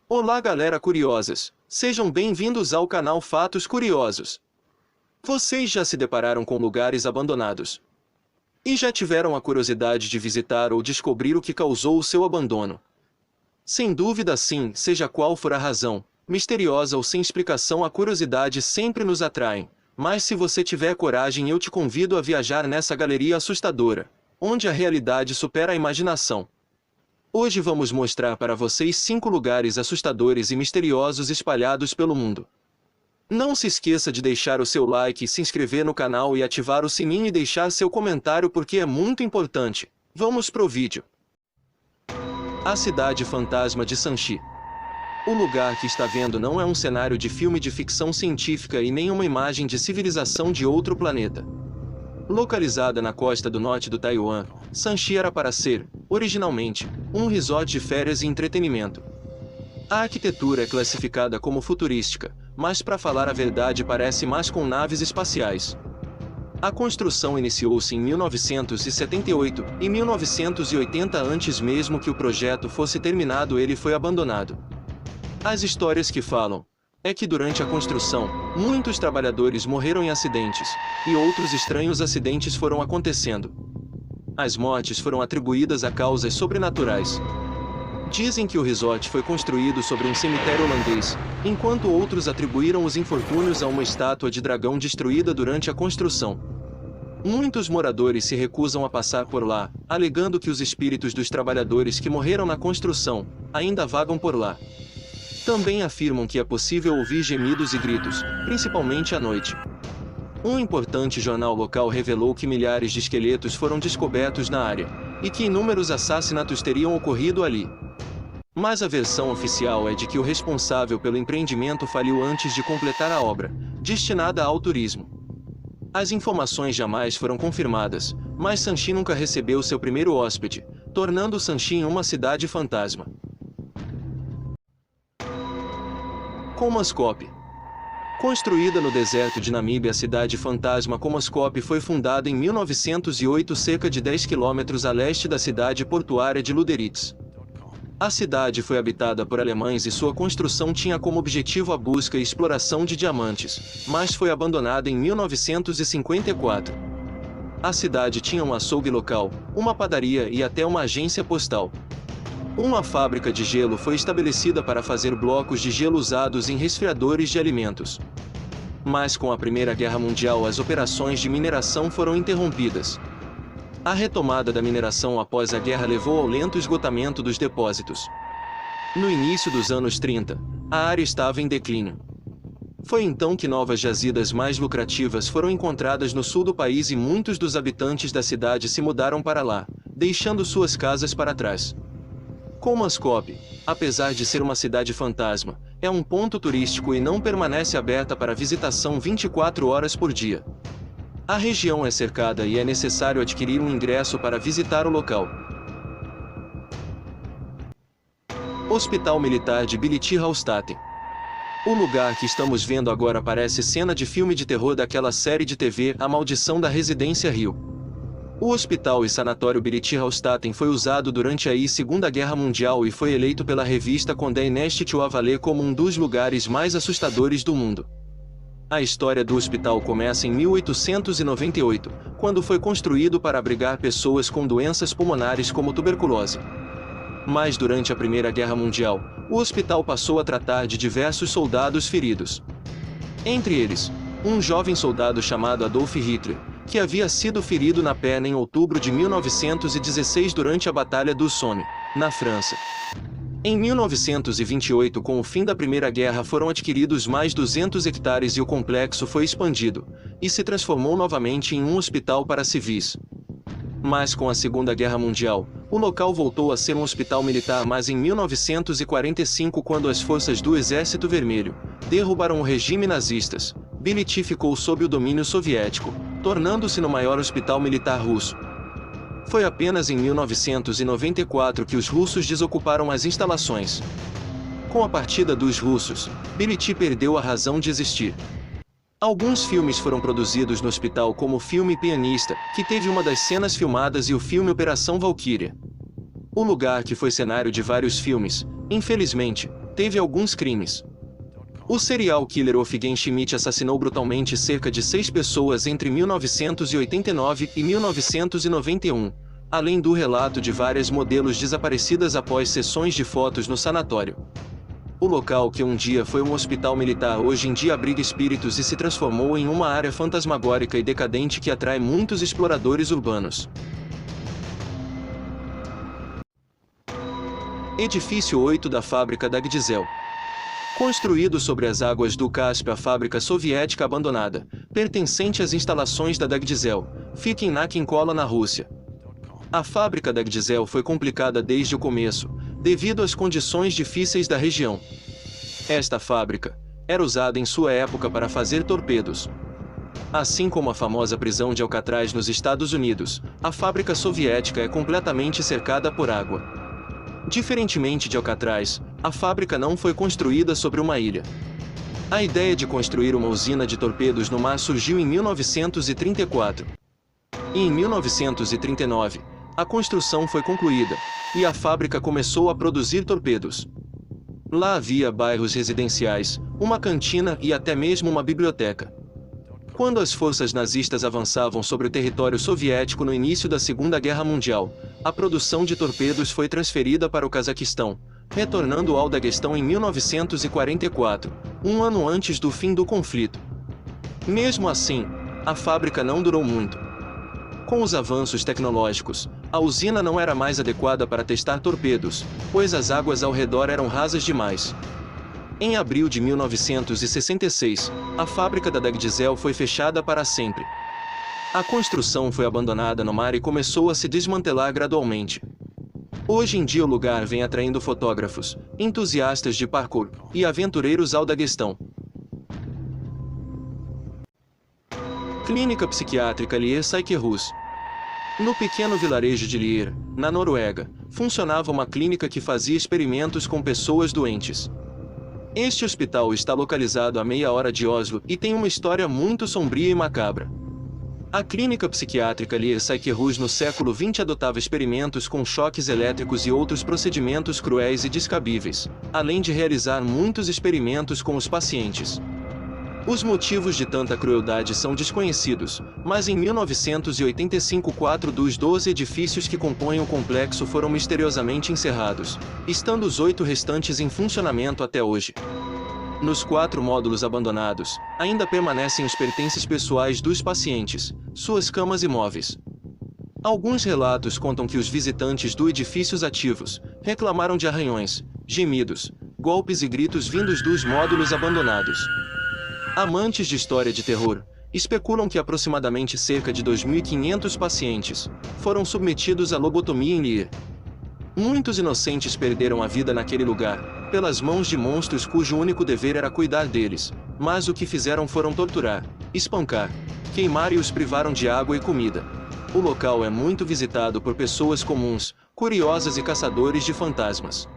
Olá galera curiosas, sejam bem-vindos ao canal Fatos Curiosos. Vocês já se depararam com lugares abandonados? E já tiveram a curiosidade de visitar ou descobrir o que causou o seu abandono? Sem dúvida sim, seja qual for a razão, misteriosa ou sem explicação, a curiosidade sempre nos atrai. Mas se você tiver coragem, eu te convido a viajar nessa galeria assustadora, onde a realidade supera a imaginação. Hoje vamos mostrar para vocês 5 lugares assustadores e misteriosos espalhados pelo mundo. Não se esqueça de deixar o seu like, se inscrever no canal e ativar o sininho e deixar seu comentário porque é muito importante. Vamos pro vídeo. A cidade fantasma de Sanchi. O lugar que está vendo não é um cenário de filme de ficção científica e nem uma imagem de civilização de outro planeta. Localizada na costa do norte do Taiwan, Sanchi era para ser, originalmente, um resort de férias e entretenimento. A arquitetura é classificada como futurística, mas para falar a verdade parece mais com naves espaciais. A construção iniciou-se em 1978, e 1980 antes mesmo que o projeto fosse terminado ele foi abandonado. As histórias que falam é que durante a construção, muitos trabalhadores morreram em acidentes, e outros estranhos acidentes foram acontecendo. As mortes foram atribuídas a causas sobrenaturais. Dizem que o resort foi construído sobre um cemitério holandês, enquanto outros atribuíram os infortúnios a uma estátua de dragão destruída durante a construção. Muitos moradores se recusam a passar por lá, alegando que os espíritos dos trabalhadores que morreram na construção ainda vagam por lá. Também afirmam que é possível ouvir gemidos e gritos, principalmente à noite. Um importante jornal local revelou que milhares de esqueletos foram descobertos na área, e que inúmeros assassinatos teriam ocorrido ali. Mas a versão oficial é de que o responsável pelo empreendimento faliu antes de completar a obra, destinada ao turismo. As informações jamais foram confirmadas, mas Sanchi nunca recebeu seu primeiro hóspede, tornando Sanchi em uma cidade fantasma. Comascope. Construída no deserto de Namíbia, a cidade fantasma Comascope foi fundada em 1908, cerca de 10 quilômetros a leste da cidade portuária de Luderitz. A cidade foi habitada por alemães e sua construção tinha como objetivo a busca e exploração de diamantes, mas foi abandonada em 1954. A cidade tinha um açougue local, uma padaria e até uma agência postal. Uma fábrica de gelo foi estabelecida para fazer blocos de gelo usados em resfriadores de alimentos. Mas com a Primeira Guerra Mundial as operações de mineração foram interrompidas. A retomada da mineração após a guerra levou ao lento esgotamento dos depósitos. No início dos anos 30, a área estava em declínio. Foi então que novas jazidas mais lucrativas foram encontradas no sul do país e muitos dos habitantes da cidade se mudaram para lá, deixando suas casas para trás. Comascope, apesar de ser uma cidade fantasma, é um ponto turístico e não permanece aberta para visitação 24 horas por dia. A região é cercada e é necessário adquirir um ingresso para visitar o local. Hospital Militar de Bility-Hallstatten. O lugar que estamos vendo agora parece cena de filme de terror daquela série de TV A Maldição da Residência Rio. O hospital e sanatório Bility-Hallstatten foi usado durante a Segunda Guerra Mundial e foi eleito pela revista Condé Nast Valet como um dos lugares mais assustadores do mundo. A história do hospital começa em 1898, quando foi construído para abrigar pessoas com doenças pulmonares como tuberculose. Mas durante a Primeira Guerra Mundial, o hospital passou a tratar de diversos soldados feridos. Entre eles, um jovem soldado chamado Adolf Hitler, que havia sido ferido na perna em outubro de 1916 durante a Batalha do Somme, na França. Em 1928, com o fim da Primeira Guerra, foram adquiridos mais 200 hectares e o complexo foi expandido, e se transformou novamente em um hospital para civis. Mas com a Segunda Guerra Mundial, o local voltou a ser um hospital militar, mas em 1945, quando as forças do Exército Vermelho derrubaram o regime nazistas, Bility ficou sob o domínio soviético, tornando-se no maior hospital militar russo. Foi apenas em 1994 que os russos desocuparam as instalações. Com a partida dos russos, Bility perdeu a razão de existir. Alguns filmes foram produzidos no hospital, como o filme Pianista, que teve uma das cenas filmadas, e o filme Operação Valkyria. O lugar, que foi cenário de vários filmes, infelizmente, teve alguns crimes. O serial killer Wolfgang Schmidt assassinou brutalmente cerca de 6 pessoas entre 1989 e 1991, além do relato de várias modelos desaparecidas após sessões de fotos no sanatório. O local que um dia foi um hospital militar hoje em dia abriga espíritos e se transformou em uma área fantasmagórica e decadente que atrai muitos exploradores urbanos. Edifício 8 da fábrica da Gdizel. Construído sobre as águas do Cáspio, a fábrica soviética abandonada, pertencente às instalações da Gdizel, fica em Nakhinkola, na Rússia. A fábrica da Gdizel foi complicada desde o começo, devido às condições difíceis da região. Esta fábrica era usada em sua época para fazer torpedos. Assim como a famosa prisão de Alcatraz nos Estados Unidos, a fábrica soviética é completamente cercada por água. Diferentemente de Alcatraz, a fábrica não foi construída sobre uma ilha. A ideia de construir uma usina de torpedos no mar surgiu em 1934. E em 1939, a construção foi concluída, e a fábrica começou a produzir torpedos. Lá havia bairros residenciais, uma cantina e até mesmo uma biblioteca. Quando as forças nazistas avançavam sobre o território soviético no início da Segunda Guerra Mundial, a produção de torpedos foi transferida para o Cazaquistão, retornando ao Daguestão em 1944, um ano antes do fim do conflito. Mesmo assim, a fábrica não durou muito. Com os avanços tecnológicos, a usina não era mais adequada para testar torpedos, pois as águas ao redor eram rasas demais. Em abril de 1966, a fábrica da Gdizel foi fechada para sempre. A construção foi abandonada no mar e começou a se desmantelar gradualmente. Hoje em dia o lugar vem atraindo fotógrafos, entusiastas de parkour e aventureiros ao Daguestão. Clínica Psiquiátrica Lier Sykehus. No pequeno vilarejo de Lier, na Noruega, funcionava uma clínica que fazia experimentos com pessoas doentes. Este hospital está localizado a meia hora de Oslo e tem uma história muito sombria e macabra. A clínica psiquiátrica Lier Sykehus no século XX adotava experimentos com choques elétricos e outros procedimentos cruéis e descabíveis, além de realizar muitos experimentos com os pacientes. Os motivos de tanta crueldade são desconhecidos, mas em 1985 4 dos 12 edifícios que compõem o complexo foram misteriosamente encerrados, estando os 8 restantes em funcionamento até hoje. Nos 4 módulos abandonados, ainda permanecem os pertences pessoais dos pacientes, suas camas e móveis. Alguns relatos contam que os visitantes do edifícios ativos reclamaram de arranhões, gemidos, golpes e gritos vindos dos módulos abandonados. Amantes de história de terror especulam que aproximadamente cerca de 2.500 pacientes foram submetidos à lobotomia em Lier. Muitos inocentes perderam a vida naquele lugar, pelas mãos de monstros cujo único dever era cuidar deles, mas o que fizeram foram torturar, espancar, queimar e os privaram de água e comida. O local é muito visitado por pessoas comuns, curiosas e caçadores de fantasmas.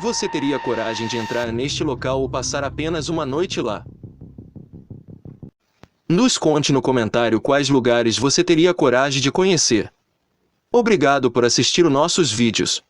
Você teria coragem de entrar neste local ou passar apenas uma noite lá? Nos conte no comentário quais lugares você teria coragem de conhecer. Obrigado por assistir os nossos vídeos.